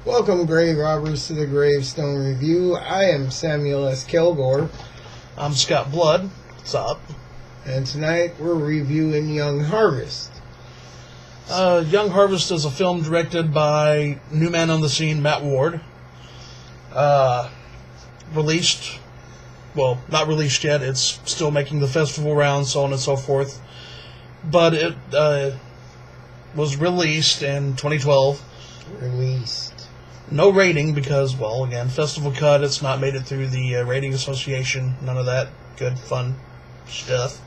Welcome, grave robbers, to the Gravestone Review. I am Samuel S. Kilgore. I'm Scott Blood. What's up? And tonight we're reviewing Young Harvest. Young Harvest is a film directed by new man on the scene, Matt Ward. Released, well, not released yet. It's still making the festival rounds, so on and so forth. But it was released in 2012. Released. No rating because, well, again, festival cut. It's not made it through the rating association. None of that good, fun stuff.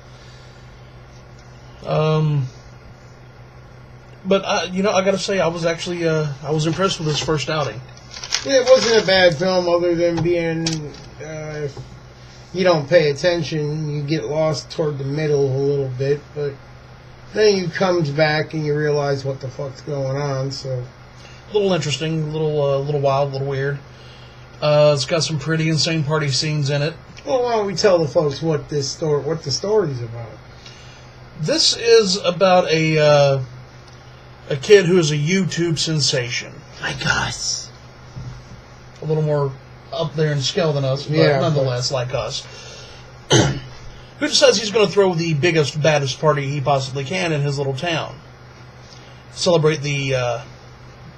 But I gotta say, I was actually I was impressed with this first outing. Yeah, it wasn't a bad film, other than being if you don't pay attention, you get lost toward the middle a little bit. But then you comes back and you realize what the fuck's going on. So. A little interesting, a little wild, a little weird. It's got some pretty insane party scenes in it. Well, why don't we tell the folks what the story's about? This is about a kid who is a YouTube sensation. Like us. A little more up there in scale than us, but nonetheless like us. Who decides he's going to throw the biggest, baddest party he possibly can in his little town. Celebrate the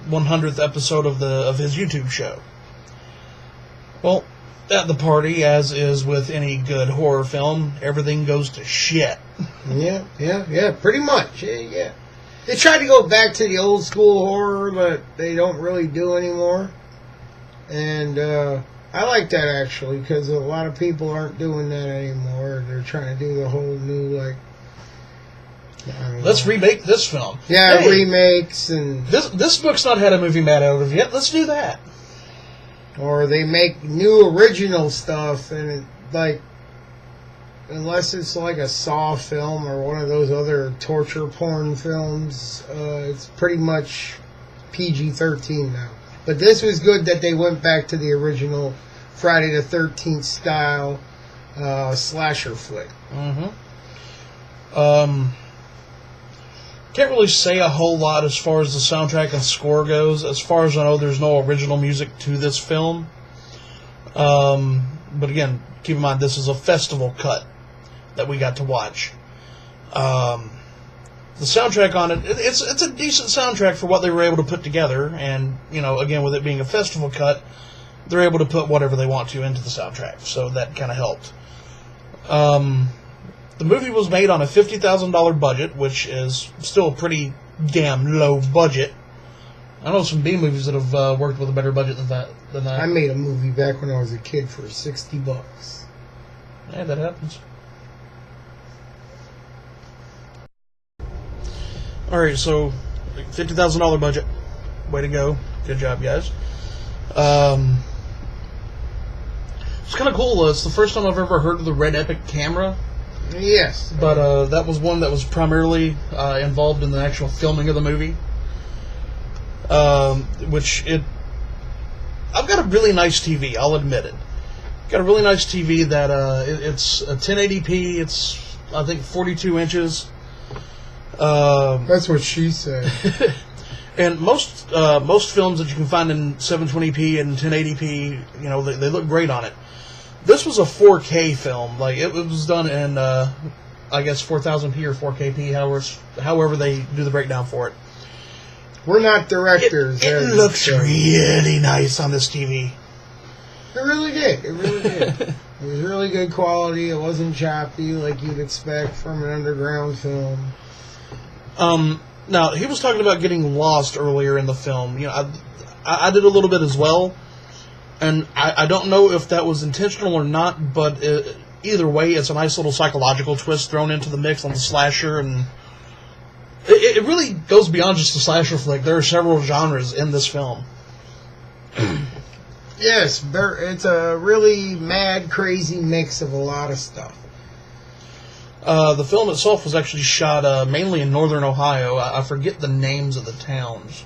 100th episode of his YouTube show. Well, at the party, as is with any good horror film, everything goes to shit. Yeah, pretty much. Yeah. They try to go back to the old school horror, but they don't really do anymore. And I like that, actually, because a lot of people aren't doing that anymore. They're trying to do the whole new, let's remake this film. Yeah, hey, remakes and... This book's not had a movie made out of yet. Let's do that. Or they make new original stuff, and unless it's like a Saw film or one of those other torture porn films, it's pretty much PG-13 now. But this was good that they went back to the original Friday the 13th style slasher flick. Can't really say a whole lot as far as the soundtrack and score goes. As far as I know, there's no original music to this film. But again, keep in mind, this is a festival cut that we got to watch. The soundtrack on it's a decent soundtrack for what they were able to put together. And, again, with it being a festival cut, they're able to put whatever they want to into the soundtrack. So that kind of helped. The movie was made on a $50,000 budget, which is still a pretty damn low budget. I know some B movies that have worked with a better budget than that. I made a movie back when I was a kid for $60. Yeah, that happens. Alright, so $50,000 budget. Way to go. Good job, guys. It's kind of cool. It's the first time I've ever heard of the Red Epic camera. Yes. But that was one that was primarily involved in the actual filming of the movie. I've got a really nice TV, I'll admit it. Got a really nice TV that it's a 1080p, it's, I think, 42 inches. That's what she said. And most films that you can find in 720p and 1080p, they look great on it. This was a 4K film. It was done in, I guess, 4000p or 4KP, however they do the breakdown for it. We're not directors. It looks really nice on this TV. It really did. It was really good quality. It wasn't choppy like you'd expect from an underground film. Now, he was talking about getting lost earlier in the film. I did a little bit as well. And I don't know if that was intentional or not, but either way, it's a nice little psychological twist thrown into the mix on the slasher, and it really goes beyond just a slasher flick. There are several genres in this film. Yes, it's a really mad, crazy mix of a lot of stuff. The film itself was actually shot mainly in northern Ohio. I forget the names of the towns.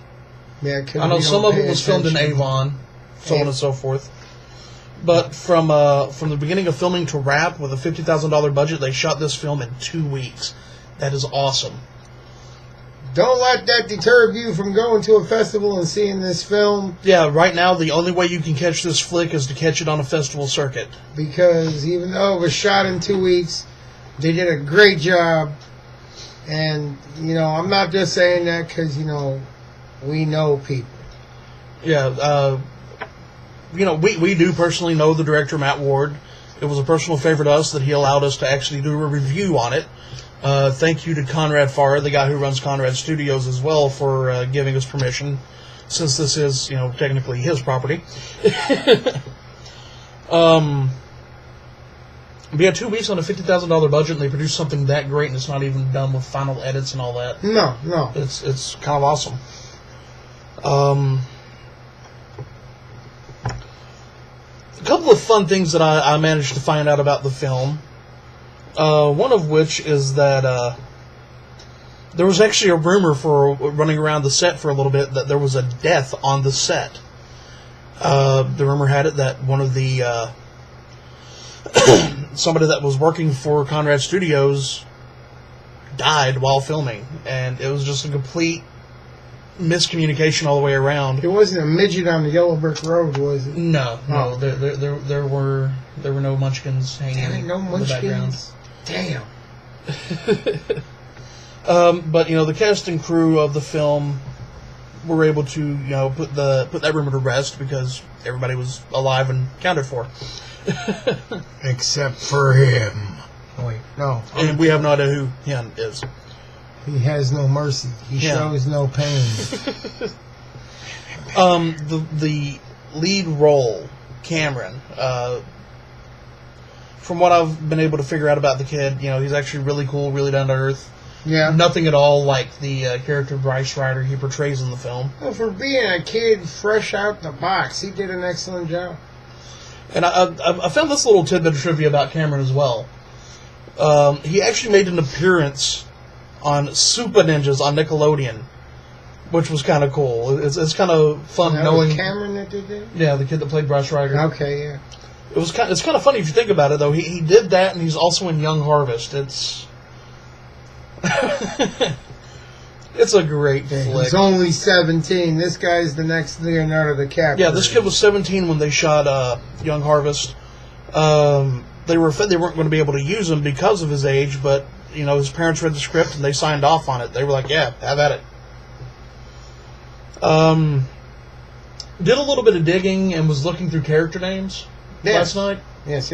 Yeah, I know some of it was filmed in Avon. So on and so forth. But from the beginning of filming to wrap, with a $50,000 budget, they shot this film in 2 weeks. That is awesome. don't let that deter you from going to a festival and seeing this film. Yeah, right now the only way you can catch this flick is to catch it on a festival circuit. Because even though it was shot in 2 weeks, they did a great job. And, I'm not just saying that because, we know people. Yeah, we do personally know the director, Matt Ward. It was a personal favor to us that he allowed us to actually do a review on it. Thank you to Conrad Farr, the guy who runs Conrad Studios as well, for giving us permission, since this is, technically his property. But yeah, 2 weeks on a $50,000 budget, and they produced something that great, and it's not even done with final edits and all that. No. It's kind of awesome. A couple of fun things that I managed to find out about the film. One of which is that there was actually a rumor for running around the set for a little bit that there was a death on the set. The rumor had it that one of the somebody that was working for Conrad Studios died while filming, and it was just a complete miscommunication all the way around. It wasn't a midget on the yellow brick road, was it? No. There were no munchkins hanging no in the background. Damn. But the cast and crew of the film were able to put that rumor to rest because everybody was alive and counted for. Except for him. Wait, no. And we have no idea who him is. He has no mercy. He shows no pain. The lead role, Cameron. From what I've been able to figure out about the kid, he's actually really cool, really down to earth. Yeah. Nothing at all like the character Bryce Ryder he portrays in the film. Well, for being a kid fresh out the box, he did an excellent job. And I found this little tidbit of trivia about Cameron as well. He actually made an appearance on Super Ninjas on Nickelodeon, which was kind of cool. It's kind of fun knowing was Cameron that did that? Yeah, the kid that played Bryce Ryder. Okay, yeah. It's kind of funny if you think about it, though. He did that, and he's also in Young Harvest. It's it's a great flick. He's only 17. This guy's the next Leonardo DiCaprio. Yeah, this kid was 17 when they shot Young Harvest. They weren't going to be able to use him because of his age, but his parents read the script and they signed off on it. They were like, "Yeah, have at it." Did a little bit of digging and was looking through character names last night. Yes.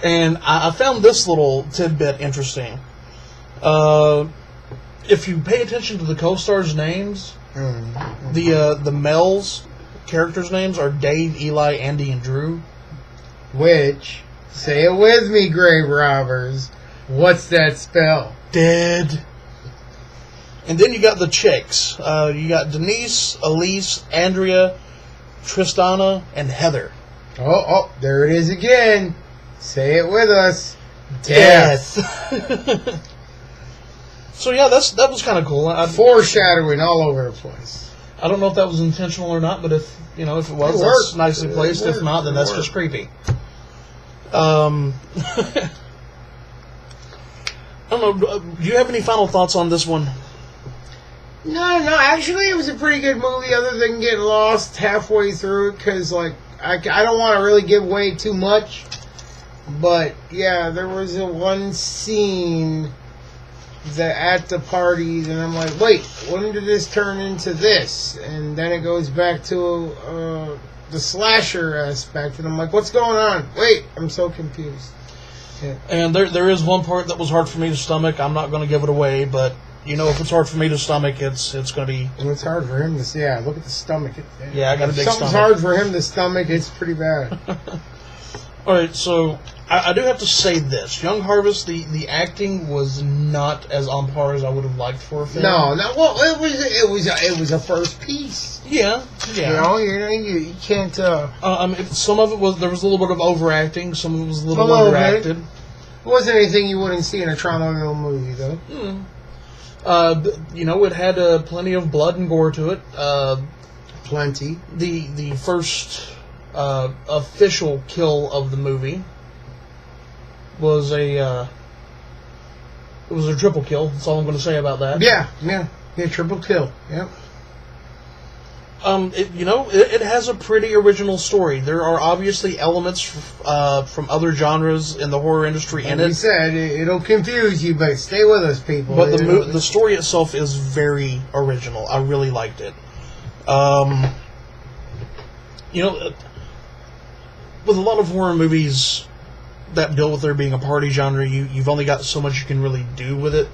And I found this little tidbit interesting. If you pay attention to the co-stars' names, the males' characters' names are Dave, Eli, Andy, and Drew. Which, say it with me, grave robbers, what's that spell? Dead. And then you got the chicks. You got Denise, Elise, Andrea, Tristana, and Heather. Oh, there it is again. Say it with us. Death. So yeah, that was kind of cool. Foreshadowing all over the place. I don't know if that was intentional or not, but if it was, that's nicely placed. If not, then that's just creepy. I don't know. Do you have any final thoughts on this one? No. Actually, it was a pretty good movie. Other than getting lost halfway through, because I don't want to really give away too much. But yeah, there was one scene at the parties, and I'm like, wait, when did this turn into this? And then it goes back to the slasher aspect, and I'm like, what's going on? Wait, I'm so confused. Yeah. And there is one part that was hard for me to stomach. I'm not going to give it away, but if it's hard for me to stomach, it's going to be. And it's hard for him to. Yeah, look at the stomach. Yeah, I got a big stomach. Something's hard for him to stomach. It's pretty bad. All right, so I do have to say this: Young Harvest, the acting was not as on par as I would have liked for a film. No. Well, it was a first piece. Yeah. You can't. Some of it there was a little bit of overacting. Some of it was a little underacted. It wasn't anything you wouldn't see in a trauma film movie, though. It had plenty of blood and gore to it. Plenty. The first official kill of the movie was a triple kill. That's all I'm going to say about that. Yeah. Yeah, triple kill. Yep. It has a pretty original story. There are obviously elements from other genres in the horror industry in it. Like you said, it'll confuse you, but stay with us, people. But the story itself is very original. I really liked it. With a lot of horror movies that deal with there being a party genre, you've only got so much you can really do with it.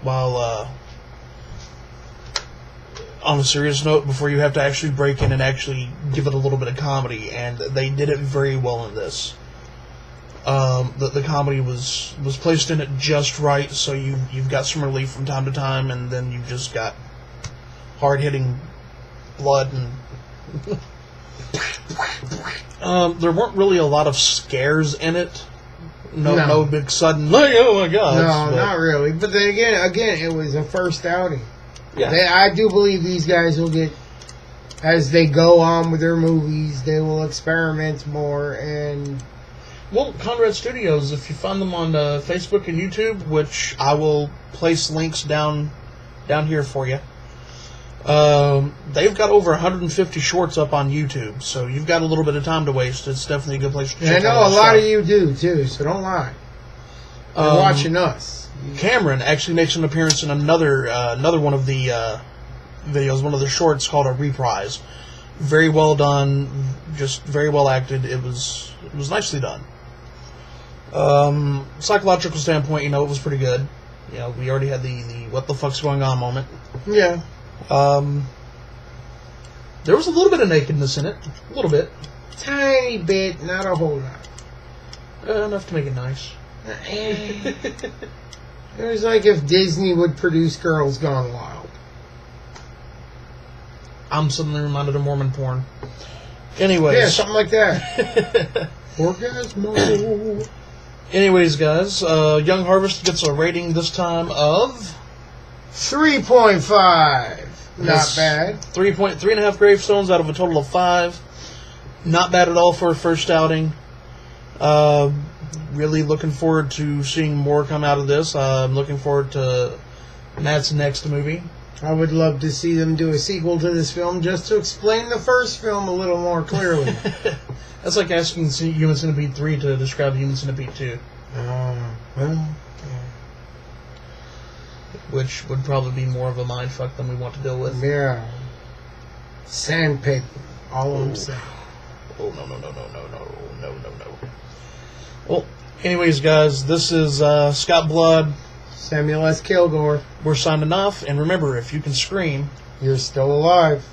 While on a serious note, before you have to actually break in and actually give it a little bit of comedy, and they did it very well in this. The comedy was placed in it just right, so you've got some relief from time to time, and then you've just got hard-hitting blood and... there weren't really a lot of scares in it. No big sudden, oh my god. No, not really. But then again, it was a first outing. Yeah. I do believe these guys will get, as they go on with their movies, they will experiment more. And well, Conrad Studios, if you find them on Facebook and YouTube, which I will place links down here for you, they've got over 150 shorts up on YouTube, so you've got a little bit of time to waste. It's definitely a good place to check out. I know a lot of you do too, so don't lie. You're watching us. Cameron actually makes an appearance in another one of the videos, one of the shorts called a reprise. Very well done, just very well acted. It was nicely done. Psychological standpoint, it was pretty good. We already had the what the fuck's going on moment. Yeah. There was a little bit of nakedness in it. A little bit. Tiny bit, not a whole lot. Enough to make it nice. It was like if Disney would produce Girls Gone Wild. I'm suddenly reminded of Mormon porn. Anyways. Yeah, something like that. Orgasmo. Anyways, guys, Young Harvest gets a rating this time of 3.5. Not bad. 3.5 gravestones out of a total of 5. Not bad at all for a first outing. Really looking forward to seeing more come out of this. I'm looking forward to Matt's next movie. I would love to see them do a sequel to this film just to explain the first film a little more clearly. That's like asking Human Centipede 3 to describe Human Centipede 2. Which would probably be more of a mindfuck than we want to deal with. Yeah. Sandpaper. All I'm saying. Oh, no. Well, anyways, guys, this is Scott Blood. Samuel S. Kilgore. We're signing off, and remember, if you can scream, you're still alive.